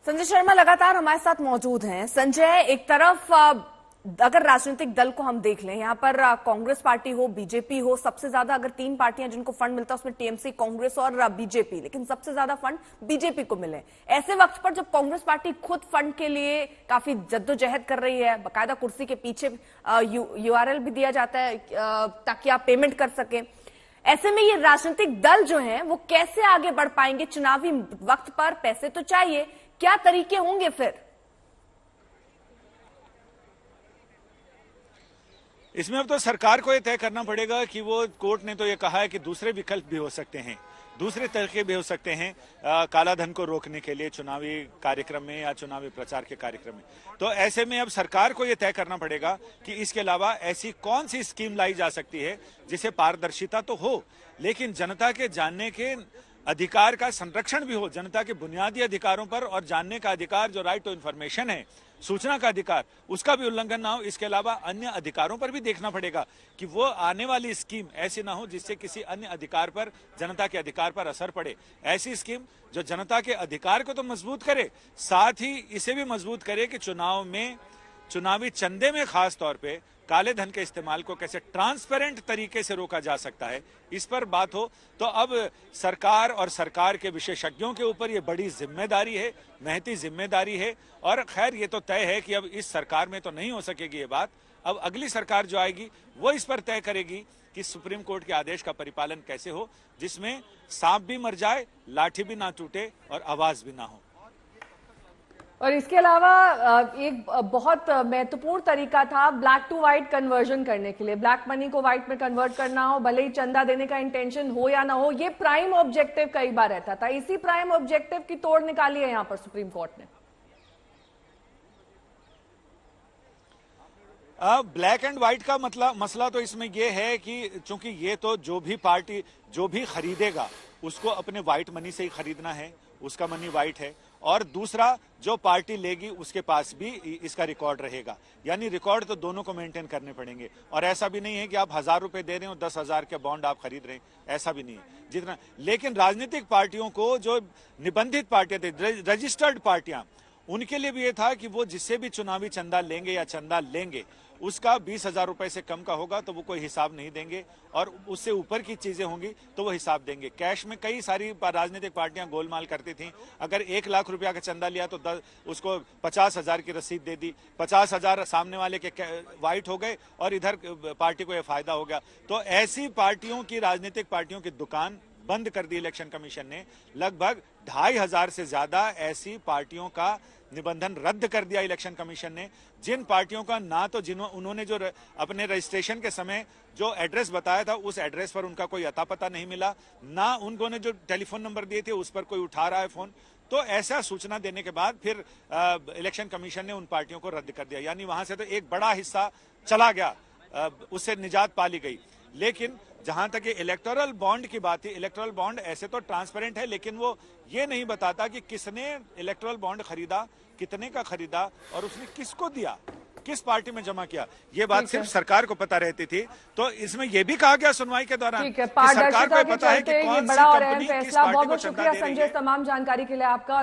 संजय शर्मा लगातार हमारे साथ मौजूद हैं। संजय, एक तरफ अगर राजनीतिक दल को हम देख लें, यहां पर कांग्रेस पार्टी हो, बीजेपी हो, सबसे ज्यादा अगर तीन पार्टियां जिनको फंड मिलता है उसमें टीएमसी, कांग्रेस और बीजेपी, लेकिन सबसे ज्यादा फंड बीजेपी को मिले। ऐसे वक्त पर जब कांग्रेस पार्टी खुद फंड के लिए काफी जद्दोजहद कर रही है, बाकायदा कुर्सी के पीछे यूआरएल भी दिया जाता है ताकि आप पेमेंट कर सकें, ऐसे में ये राजनीतिक दल जो हैं वो कैसे आगे बढ़ पाएंगे? चुनावी वक्त पर पैसे तो चाहिए, क्या तरीके होंगे फिर? इसमें अब तो सरकार को यह तय करना पड़ेगा कि वो, कोर्ट ने तो ये कहा है कि दूसरे विकल्प भी हो सकते हैं, दूसरे तरीके भी हो सकते हैं काला धन को रोकने के लिए चुनावी कार्यक्रम में या चुनावी प्रचार के कार्यक्रम में। तो ऐसे में अब सरकार को यह तय करना पड़ेगा कि इसके अलावा ऐसी कौन सी स्कीम लाई जा सकती है जिसे पारदर्शिता तो हो लेकिन जनता के जानने के अधिकार का संरक्षण भी हो, जनता के बुनियादी अधिकारों पर और जानने का अधिकार जो राइट टू इंफॉर्मेशन है, सूचना का अधिकार, उसका भी उल्लंघन ना हो। इसके अलावा अन्य अधिकारों पर भी देखना पड़ेगा कि वो आने वाली स्कीम ऐसी ना हो जिससे किसी अन्य अधिकार पर, जनता के अधिकार पर असर पड़े। ऐसी स्कीम जो जनता के अधिकार को तो मजबूत करे, साथ ही इसे भी मजबूत करे कि चुनाव में, चुनावी चंदे में खास तौर पे काले धन के इस्तेमाल को कैसे ट्रांसपेरेंट तरीके से रोका जा सकता है, इस पर बात हो। तो अब सरकार और सरकार के विशेषज्ञों के ऊपर ये बड़ी जिम्मेदारी है, महती जिम्मेदारी है। और खैर ये तो तय है कि अब इस सरकार में तो नहीं हो सकेगी ये बात। अब अगली सरकार जो आएगी वो इस पर तय करेगी कि सुप्रीम कोर्ट के आदेश का परिपालन कैसे हो, जिसमें सांप भी मर जाए, लाठी भी ना टूटे और आवाज भी ना हो। और इसके अलावा एक बहुत महत्वपूर्ण तरीका था ब्लैक टू व्हाइट कन्वर्जन करने के लिए, ब्लैक मनी को व्हाइट में कन्वर्ट करना हो, भले ही चंदा देने का इंटेंशन हो या ना हो, ये प्राइम ऑब्जेक्टिव कई बार रहता था। इसी प्राइम ऑब्जेक्टिव की तोड़ निकाली है यहां पर सुप्रीम कोर्ट ने। ब्लैक एंड व्हाइट का मसला तो इसमें यह है कि चूंकि ये तो जो भी पार्टी जो भी खरीदेगा उसको अपने व्हाइट मनी से ही खरीदना है, उसका मनी व्हाइट है। और दूसरा, जो पार्टी लेगी उसके पास भी इसका रिकॉर्ड रहेगा, यानी रिकॉर्ड तो दोनों को मेंटेन करने पड़ेंगे। और ऐसा भी नहीं है कि आप 1000 रुपए दे रहे हो 10,000 के बॉन्ड आप खरीद रहे हैं, ऐसा भी नहीं है जितना। लेकिन राजनीतिक पार्टियों को, जो निबंधित पार्टियां थी, रजिस्टर्ड पार्टियां, उनके लिए भी ये था कि वो जिससे भी चुनावी चंदा लेंगे या चंदा लेंगे उसका 20,000 रुपए से कम का होगा तो वो कोई हिसाब नहीं देंगे, और उससे ऊपर की चीजें होंगी तो वो हिसाब देंगे। कैश में कई सारी राजनीतिक पार्टियां गोलमाल करती थी। अगर 1 लाख रुपया का चंदा लिया तो उसको 50,000 की रसीद दे दी, 50,000 सामने वाले के व्हाइट हो गए और इधर पार्टी को यह फायदा हो गया। तो ऐसी पार्टियों की, राजनीतिक पार्टियों की दुकान बंद कर दी इलेक्शन कमीशन ने। लगभग 2,500 से ज्यादा ऐसी पार्टियों का निबंधन रद्द कर दिया इलेक्शन कमीशन ने। जिन पार्टियों का ना तो उन्होंने जो अपने रजिस्ट्रेशन के समय जो एड्रेस बताया था उस एड्रेस पर उनका कोई अता पता नहीं मिला, ना उन्होंने जो टेलीफोन नंबर दिए थे उस पर कोई उठा रहा है फोन, तो ऐसा सूचना देने के बाद फिर इलेक्शन कमीशन ने उन पार्टियों को रद्द कर दिया। यानी वहां से तो एक बड़ा हिस्सा चला गया, उससे निजात पा ली गई। लेकिन जहां तक ये इलेक्टोरल बॉन्ड की बात है, इलेक्टोरल बॉन्ड ऐसे तो ट्रांसपेरेंट है, लेकिन वो ये नहीं बताता कि किसने इलेक्टोरल बॉन्ड खरीदा, कितने का खरीदा और उसने किसको दिया, किस पार्टी में जमा किया। ये बात सिर्फ सरकार को पता रहती थी। तो इसमें यह भी कहा गया सुनवाई के दौरान कि सरकार को पता है कि कौन सी कंपनी किस पार्टी को चंदा दे रही है। बहुत बहुत शुक्रिया संजय, तमाम जानकारी के लिए आपका।